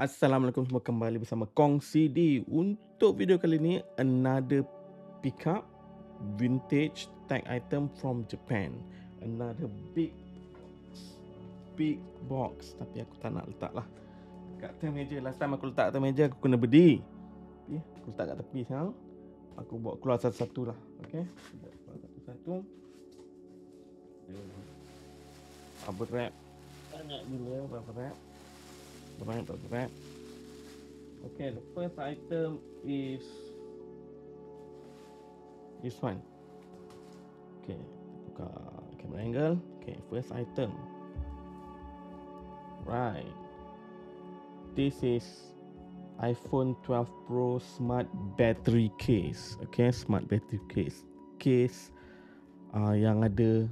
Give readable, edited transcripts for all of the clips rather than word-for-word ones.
Assalamualaikum, semua kembali bersama Kong CD. Untuk video kali ini, another pickup vintage tag item from Japan. Another big box, tapi aku tak nak letak lah kat atas meja. Last time aku letak atas meja, aku kena berdiri. Okay, aku letak kat tepi sekarang. Aku bawa keluar satu-satu lah. Okay, bawa keluar satu-satu. Bubble wrap. Banyak gila bubble wrap. Banyak bubble wrap. Okay, the first item is this one. Okay, buka camera angle. Okay, first item. Right. This is iPhone 12 Pro Smart Battery Case. Okay, Smart Battery Case. Case yang ada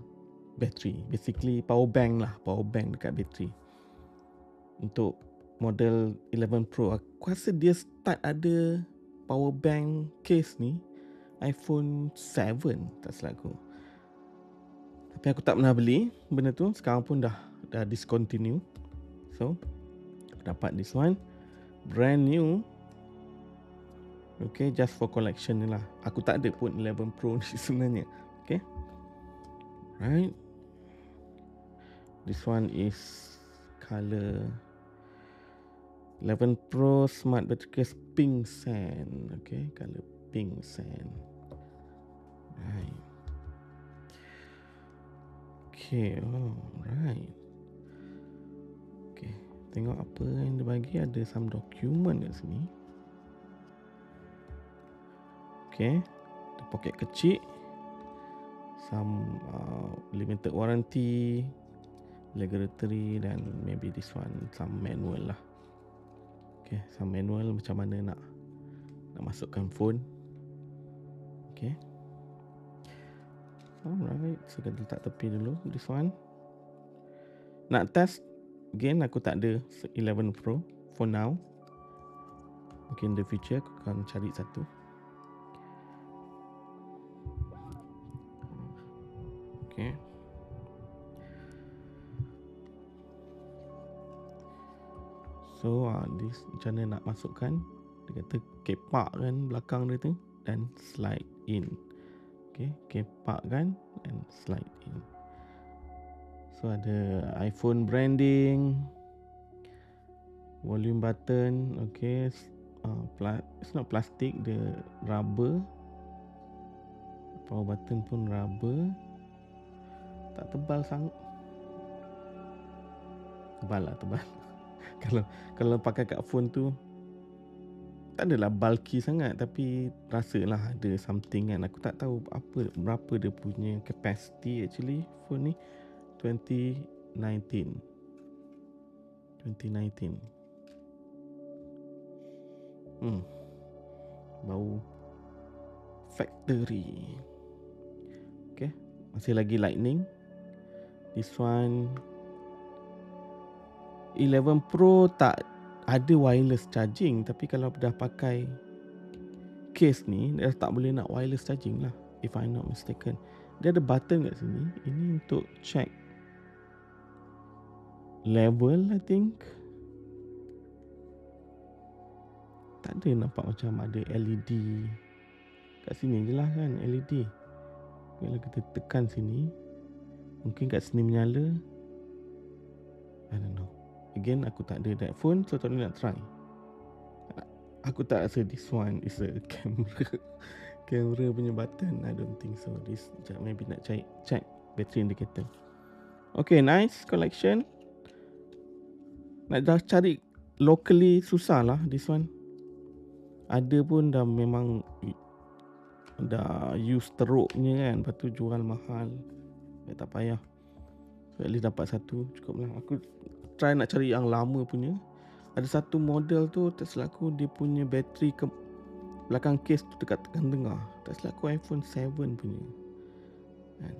battery. Basically power bank lah, power bank dekat battery. Untuk model 11 Pro, aku rasa dia start ada power bank case ni iPhone 7 tak silap aku. Tapi aku tak pernah beli benda tu. Sekarang pun dah discontinue. So aku dapat this one, brand new. Okay, just for collection ni lah. Aku tak ada pun 11 Pro ni sebenarnya. Okay, right. This one is color 11 Pro Smart Battery Case pink sand. Okay, color pink sand. Right. Okay, right. Okay, tengok apa yang dia bagi. Ada some document kat sini. Okay, ada poket kecil, some limited warranty, regulatory, dan maybe this one some manual lah. Okay, some manual macam mana nak masukkan phone. Okay, alright, so kita letak tepi dulu this one. Nak test again, aku tak ada 11 Pro for now. Mungkin in the future aku akan cari satu. Okay, so this macam mana nak masukkan. Dia kata kepak kan belakang dia tu dan slide in. Okay, kepak kan and slide in. So ada iPhone branding, volume button. Okay, it's not plastic, the rubber. Power button pun rubber. Tak tebal sangat. Tebal lah, tebal. kalau pakai kat phone tu tak adalah bulky sangat, tapi rasalah ada something kan. Aku tak tahu berapa dia punya capacity actually phone ni. 2019. Bau factory. Okay, masih lagi lightning. This one 11 Pro tak ada wireless charging, tapi kalau dah pakai case ni dah tak boleh nak wireless charging lah, if I'm not mistaken. Dia ada button kat sini. Ini untuk check level, I think. Tak ada nampak macam ada LED kat sini je lah kan, LED. Kalau kita tekan sini, mungkin kat sini menyala. I don't know. Again, aku tak ada that phone, so tak boleh nak try. Aku tak rasa this one is a camera punya button. I don't think so. This maybe nak check battery indicator. Okay, nice collection. Nak dah cari locally susah lah this one. Ada pun dah memang dah use teruknya kan, lepas tu jual mahal. Tak payah. So at least dapat satu cukup lah. Aku try nak cari yang lama punya. Ada satu model tu, tak silap aku, dia punya bateri ke belakang case tu dekat tengah. Tak silap aku iPhone 7 punya kan.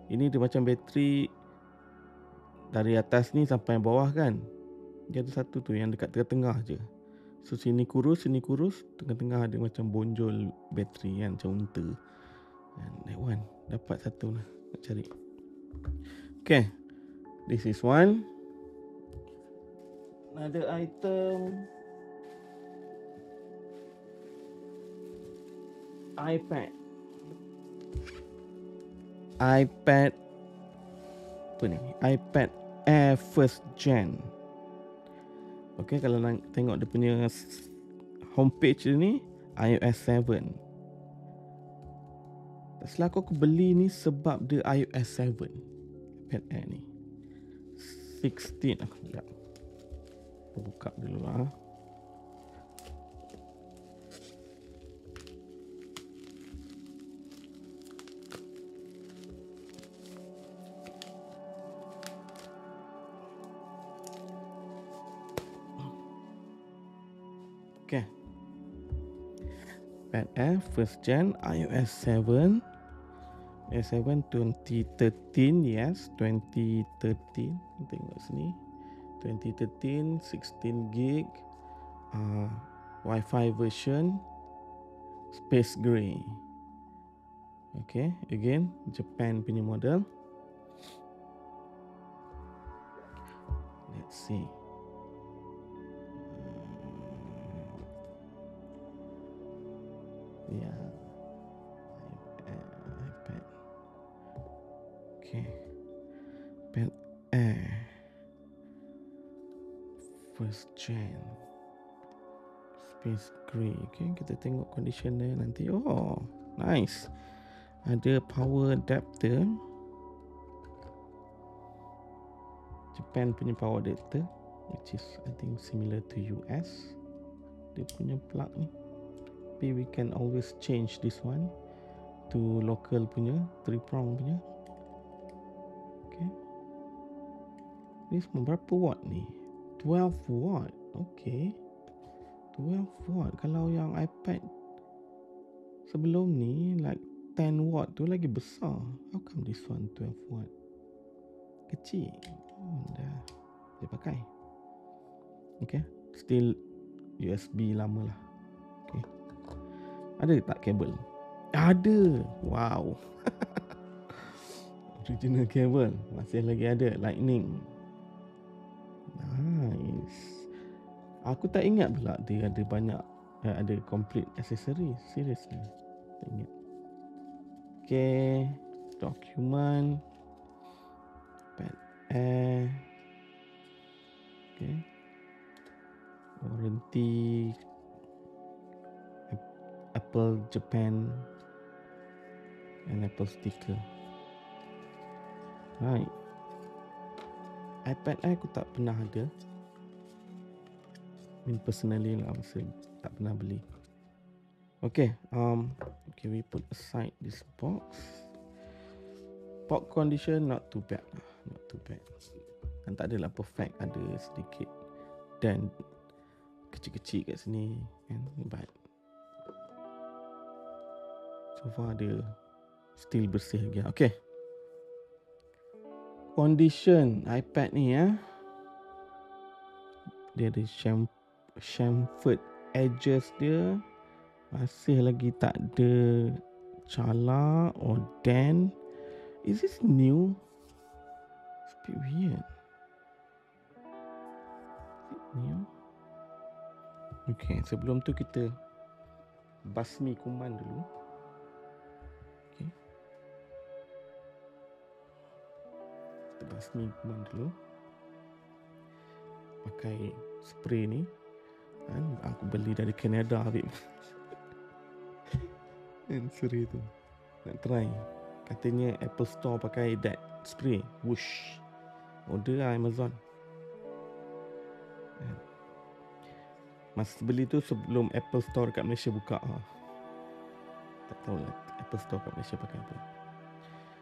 Ini dia macam bateri dari atas ni sampai bawah kan. Dia ada satu tu yang dekat tengah je. So sini kurus, tengah-tengah ada macam bonjol bateri kan, macam unta. And that one dapat satu lah, nak cari. Okay, this is one. Another item iPad. iPad apa ni? iPad Air first gen. Okay, kalau nak tengok dia punya homepage ni, iOS 7. Tak silap aku beli ni sebab dia iOS 7. iPad Air ni 16. Sekejap, buka dulu lah. Okay, iPad Air first gen iOS 7. iOS 7 2013. Yes, 2013. Tengok sini 2013, 16 gig, Wi-Fi version, space gray. Okay, again Japan punya model. Let's see. Yeah, iPad. Okay, iPad Air first gen, space gray. Okay, kita tengok condition dia nanti. Oh, nice. Ada power adapter, Japan punya power adapter, which is I think similar to US. Dia punya plug ni, tapi we can always change this one to local punya 3 prong punya. Okay, ni semua berapa watt ni? 12 watt. Okay, 12 watt. Kalau yang iPad sebelum ni like 10 watt tu lagi besar. How come this one 12 watt? Kecil. Dah boleh pakai. Okay, still USB lama lah. Okay, ada tak kabel? Ada. Wow. Original kabel masih lagi ada. Lightning. Nice. Aku tak ingat pula dia ada banyak, ada complete accessory. Seriously, tak ingat. Okay, document, iPad Air. Okay, warranty, Apple Japan, and Apple sticker. Right. iPad Air aku tak pernah ada. Personally lah, masa tak pernah beli. Okay, okay, we put aside this box. Box condition not too bad lah, not too bad. Dan tak adalah perfect, ada sedikit dan kecil-kecil kat sini kan, but so far dia still bersih lagi. Okay, condition iPad ni ya, dia ada chamfered edges dia, masih lagi tak ada cala or dent. Is this new? It's a bit weird. Is it new? Okay, sebelum tu kita basmi kuman dulu. Okay, kita basmi kuman dulu pakai spray ni kan, aku beli dari Canada Habib. Dan spray tu nak try, katanya Apple Store pakai that spray. Whoosh, order lah Amazon. Masa beli tu sebelum Apple Store kat Malaysia buka. Tak tahu lah Apple Store kat Malaysia pakai apa,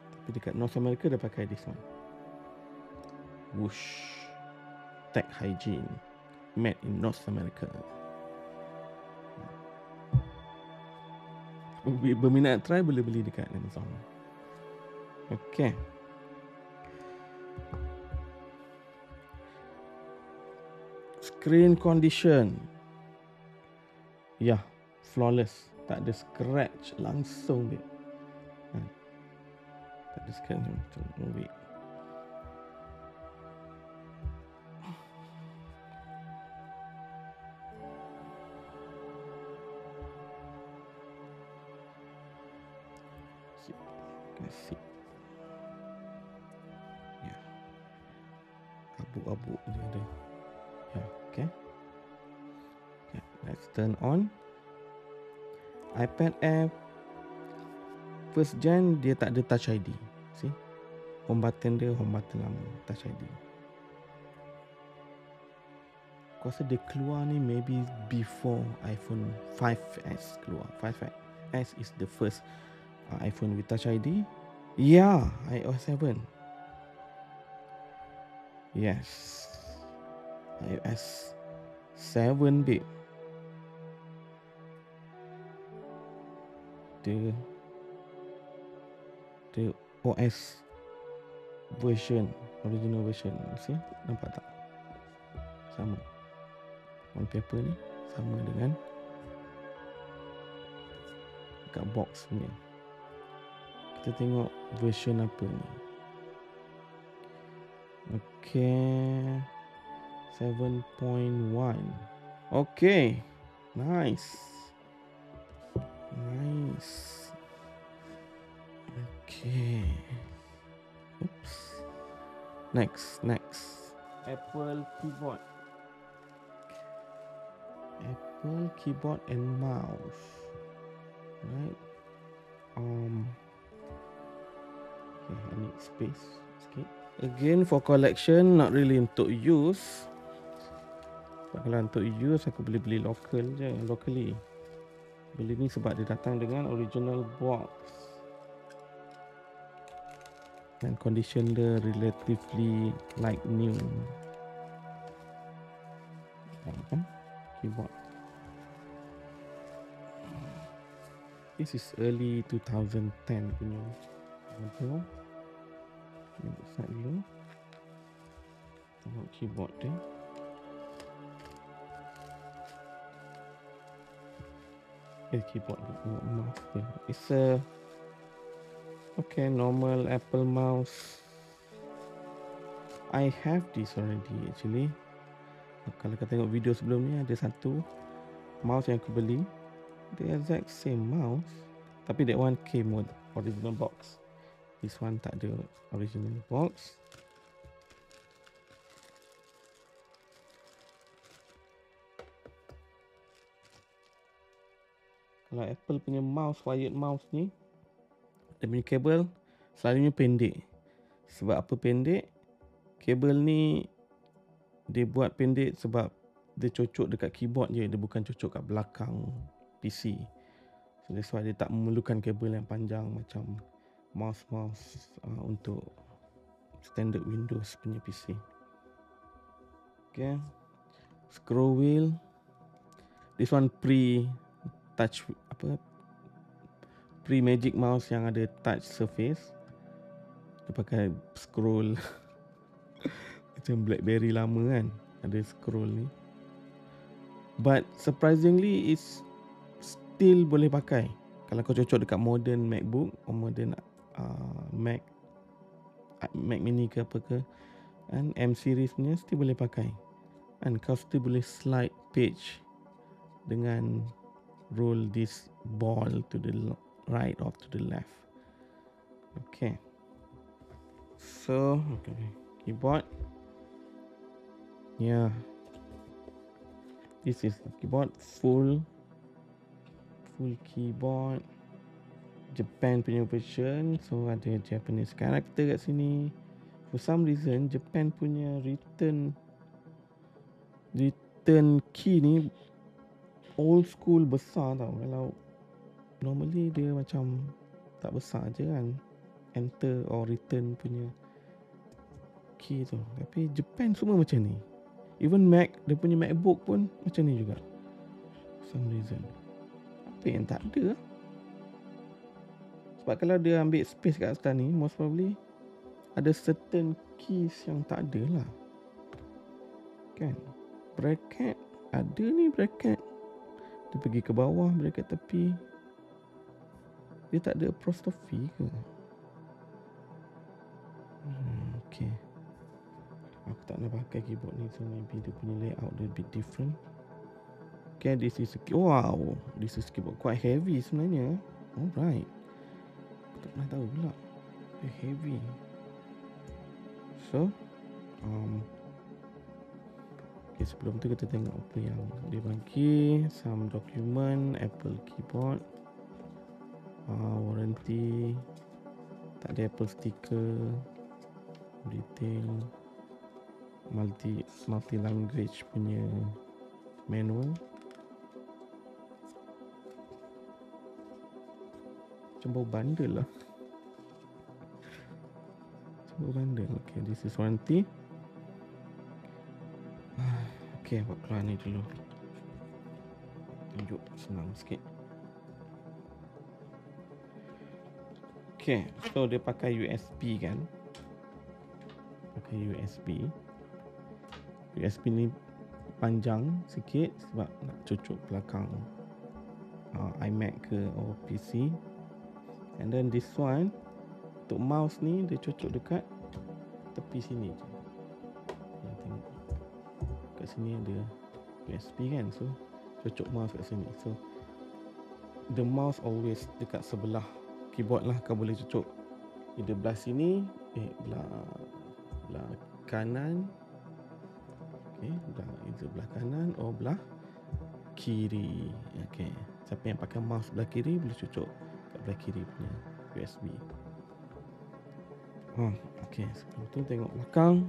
tapi dekat North America dah pakai this one. Whoosh, Tech Hygiene, made in North America. Berminat try boleh beli dekat Amazon. Okay, screen condition, ya, flawless, tak ada scratch langsung dia. Tak ada scratch langsung. Wait, Kasih. Ya. Abu-abu dia ada. Ya, okay. Okay, let's turn on. iPad Air first gen dia tak ada Touch ID. See? Home button dia home button lama, Touch ID. Aku rasa dia keluar ni maybe before iPhone 5S keluar. 5S is the first iPhone with Touch ID. Yeah, iOS 7. Yes. iOS 7 babe. The OS version, original version. See? Nampak tak? Sama. Wallpaper ni sama dengan kat box punya. Kita tengok version apa ni. Okay, 7.1. Okay, nice. Okay. Oops. Next. Apple keyboard and mouse. Right. Okay, I need space sikit. Again for collection, not really untuk use. Kalau untuk use aku boleh beli locally. Beli ni sebab dia datang dengan original box. Dan condition dia relatively like new. Kan? Keyboard. This is early 2010 punya. Tengok. Ini besar dulu. Tengok keyboard dia. Keyboard tengok mouse dia. It's a normal Apple mouse. I have this already actually. Kalau kau tengok video sebelum ni, ada satu mouse yang aku beli, the exact same mouse, tapi that one came with original box. This one tak ada original box. Kalau Apple punya mouse, wired mouse ni, dia punya kabel selalunya pendek. Sebab apa pendek? Kabel ni dia buat pendek sebab dia cocok dekat keyboard je, dia bukan cocok kat belakang PC. So that's why dia tak memerlukan kabel yang panjang macam mouse untuk standard Windows punya PC. Okay. Scroll wheel. This one pre-touch pre-Magic Mouse yang ada touch surface. Dia pakai scroll macam BlackBerry lama kan, ada scroll ni. But surprisingly it's still boleh pakai kalau kau cocok dekat modern MacBook atau modern Mac mini ke apa ke, kan, M series punya still boleh pakai. And kau still boleh slide page dengan roll this ball to the right or to the left. Okay. So, keyboard. Yeah. This is the keyboard, full keyboard. Japan punya version, so ada Japanese character kat sini. For some reason Japan punya return key ni old school besar tau. Kalau normally dia macam tak besar je kan, enter or return punya key tu. Tapi Japan semua macam ni. Even Mac, dia punya MacBook pun macam ni juga. For some reason. Apa yang tak ada? Sebab kalau dia ambil space kat atas ni, most probably ada certain keys yang tak ada lah. Kan? Bracket, ada ni bracket. Dia pergi ke bawah, bracket tepi. Dia tak ada apostrophe ke? Okay. Aku tak nak pakai keyboard ni, so maybe dia punya layout dia a bit different. Okay, this is keyboard quite heavy sebenarnya. Alright. pernah tahu pula. Dia heavy. So okay, sebelum tu kita tengok apa yang dia bagi. Some document, Apple keyboard, warranty, tak ada Apple sticker, detail, multi language punya manual. Macam bau bundle lah. Bau bundle. Okay, this is warranty. Okay, buat keluar ni dulu. Tunjuk senang sikit. Okay, so dia pakai USB kan. Pakai USB. USB ni panjang sikit sebab nak cucuk belakang iMac ke or PC. And then this one, untuk mouse ni dia cucuk dekat tepi sini je. Tengok kat sini ada USB kan, so cucuk mouse kat sini. So the mouse always dekat sebelah keyboard lah. Kau boleh cucuk either belah sini, belah kanan. Okay, belah kanan atau belah kiri. Okay, siapa yang pakai mouse belah kiri boleh cucuk kat belah kiri punya USB. Okay, sebelum tu tengok belakang.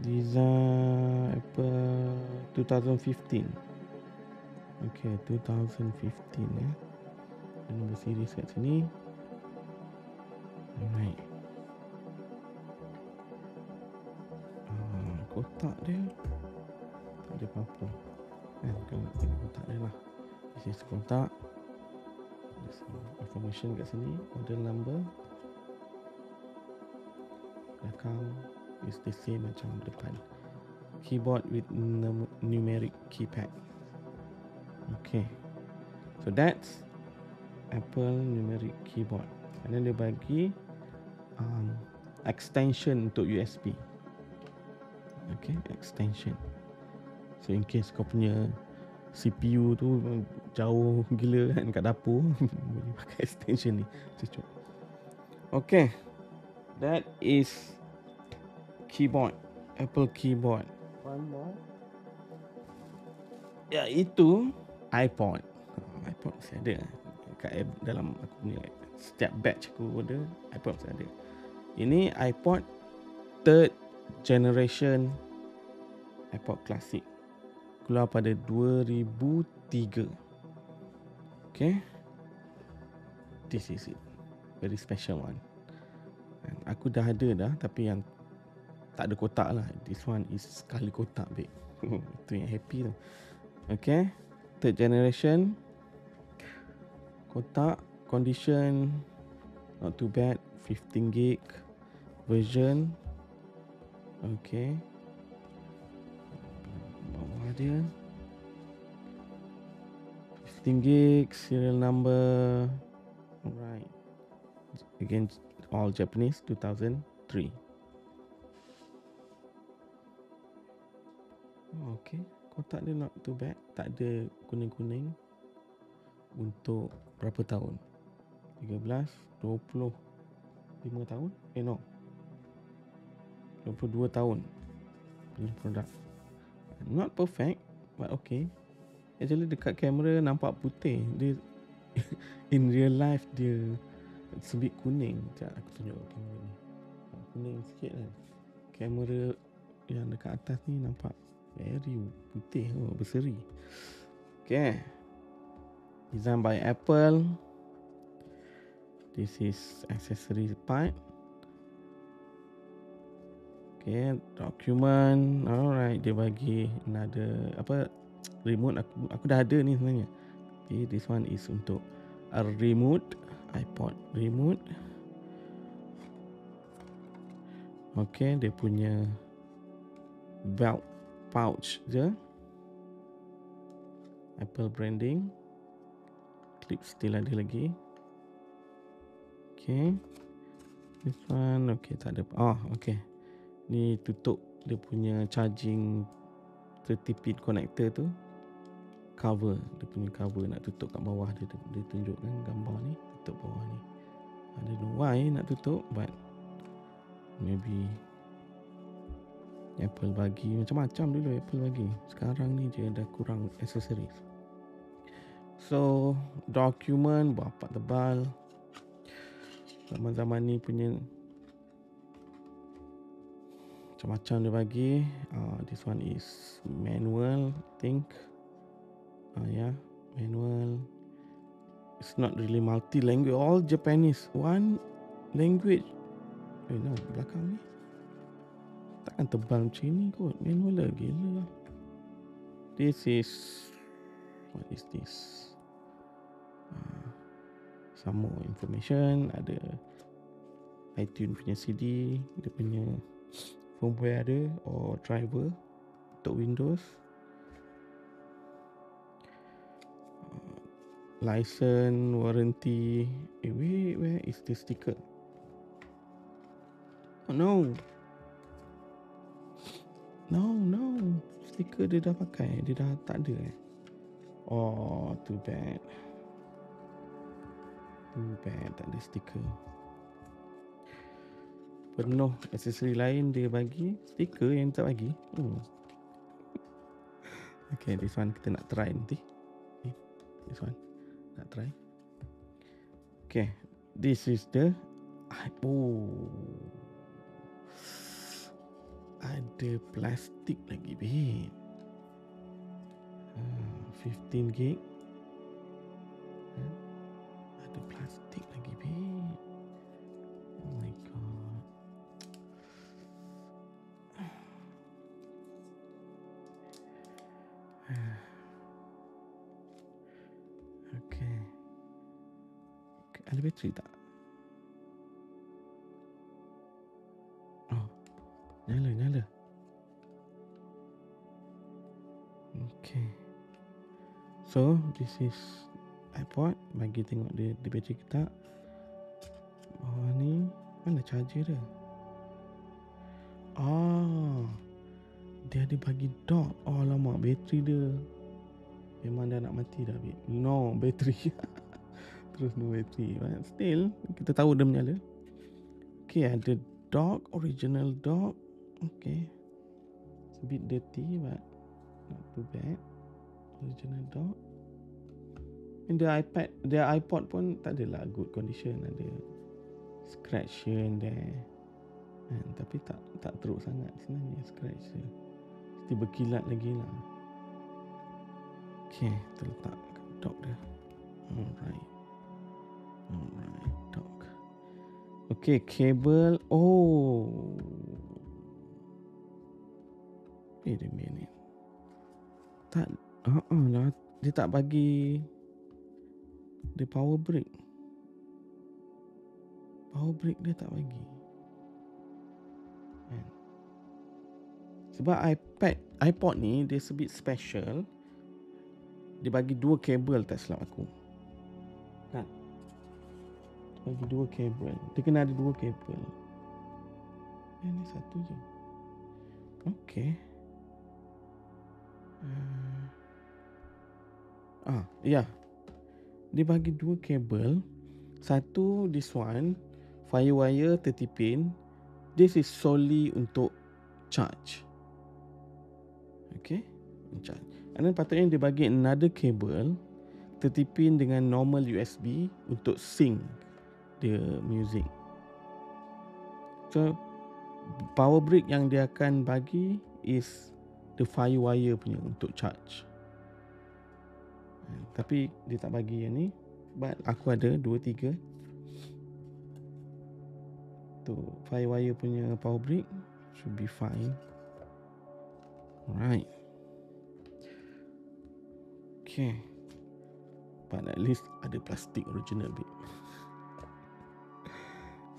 Design Apple 2015. Okay, 2015 ya. Nombor series kat sini. Alright. Kotak dia tak ada apa-apa kan, kalau nak tengok kotak dia lah. This is kotak. There's information kat sini, model number. Belakang is the same macam depan. Keyboard with numeric keypad. Okay, so that's Apple numeric keyboard. And then dia bagi extension untuk USB. Okay, extension. So in case kau punya CPU tu jauh gila kan kat dapur, boleh pakai extension ni. Cucuk. Okay, that is keyboard, Apple keyboard. One more. Ya, itu iPod. iPod masih ada kat dalam aku punya setiap batch aku ada iPod masih ada. Ini iPod third generation, iPod Classic, keluar pada 2003. Okay, this is it, very special one. And aku dah ada dah, tapi yang tak ada kotak lah. This one is sekali kotak, babe. Itu yang happy tu. Okay, third generation, kotak, condition not too bad, 15 gig version. Okay, bawah dia 15 gig, serial number. Alright, again all Japanese, 2003. Okay, kotak dia not too bad, tak ada kuning-kuning. Untuk berapa tahun? 13, 20, 5 tahun? No, 22 tahun punya produk. Not perfect, but okay. Actually dekat kamera nampak putih. Dia in real life dia sebit kuning. Sekejap aku tunjuk kamera ni. Kuning sikit kan. Kamera yang dekat atas ni nampak very putih, berseri. Okay, designed by Apple. This is accessory part. Okay, document. Alright, dia bagi another remote. Aku dah ada ni sebenarnya. Okay, this one is untuk a remote, iPod remote. Okay, dia punya belt pouch je, Apple branding. Clip still ada lagi. Okay, this one okay, tak ada. Okay, ni tutup dia punya charging 30-pin connector tu. Cover, dia punya cover nak tutup kat bawah dia tunjukkan gambar ni tutup bawah ni. I don't know why nak tutup, but maybe Apple bagi macam-macam dulu. Apple bagi, sekarang ni je dah kurang accessories. So dokumen berapa tebal. Zaman-zaman ni punya macam-macam dia bagi. This one is manual, I think. Yeah, manual. It's not really multi-language, all Japanese. One language. No, belakang ni takkan tebal macam ni kot. Manual lah, gila. This is, what is this? Some more information. Ada iTunes punya CD, dia punya firmware ada, or driver untuk Windows. License, warranty. Wait, where is the sticker? Oh no. No. Stiker dia dah pakai, dia dah tak ada Oh, too bad. Tak ada stiker. Penuh aksesori lain dia bagi, stiker yang tak bagi. Okay, this one kita nak try nanti. This one nak try. Okay, this is the ada plastik lagi, babe. 15 gig. Ada plastik lagi, babe. Oh my god. Okay. Ada bateri tak? Nyala. Okay. So this is iPod. Bagi tengok dia bateri ke tak. Bawah ni mana charger dia? Dia ada bagi dock. Alamak, bateri dia memang dah nak mati dah, babe. No bateri. Terus no bateri. But still kita tahu dia menyala. Okay, ada dock, original dock. Okay, it's a bit dirty but not too bad. Original dock. And the iPod pun tak adalah good condition. Ada scratch here and there, tapi tak teruk sangat sebenarnya scratch dia. Mesti berkilat lagi lah. Okay, kita letak dock dia. Alright, dock. Okay, kabel. Wait a minute. Tak lah, dia tak bagi dia power brick. Power brick dia tak bagi. Sebab iPod ni dia a bit special. Dia bagi 2 kabel, tak silap aku. Kan? Bagi 2 kabel. Dia kena ada 2 kabel. Ni satu je. Okay. Ya. Dia bagi 2 kabel. Satu, this one, Firewire 30 pin. This is solely untuk charge. Okay, charge. And then patutnya dia bagi another cable 30 pin dengan normal USB untuk sync the music. So power brick yang dia akan bagi is the Firewire punya untuk charge. Tapi dia tak bagi yang ni. But aku ada 2-3 tu Firewire punya power brick. Should be fine. Alright. Okay, but at least ada plastik original bit.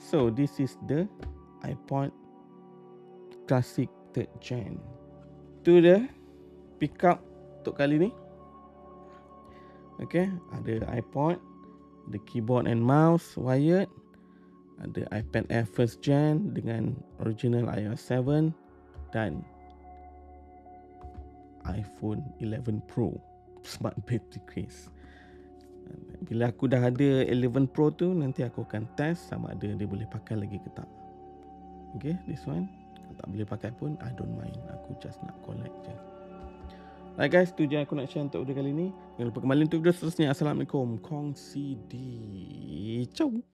So this is the iPod Classic 3rd Gen. Tu dia pick up untuk kali ni. Okay, ada iPod, the keyboard and mouse wired, ada iPad Air 1st Gen dengan original iOS 7 dan iPhone 11 Pro smart battery case. Bila aku dah ada 11 Pro tu, nanti aku akan test sama ada dia boleh pakai lagi ke tak. Okay, this one kalau tak boleh pakai pun I don't mind. Aku just nak collect je. Alright guys, tu je aku nak share untuk video kali ni. Jangan lupa kembali untuk video seterusnya. Assalamualaikum. Kongsi di. Ciao.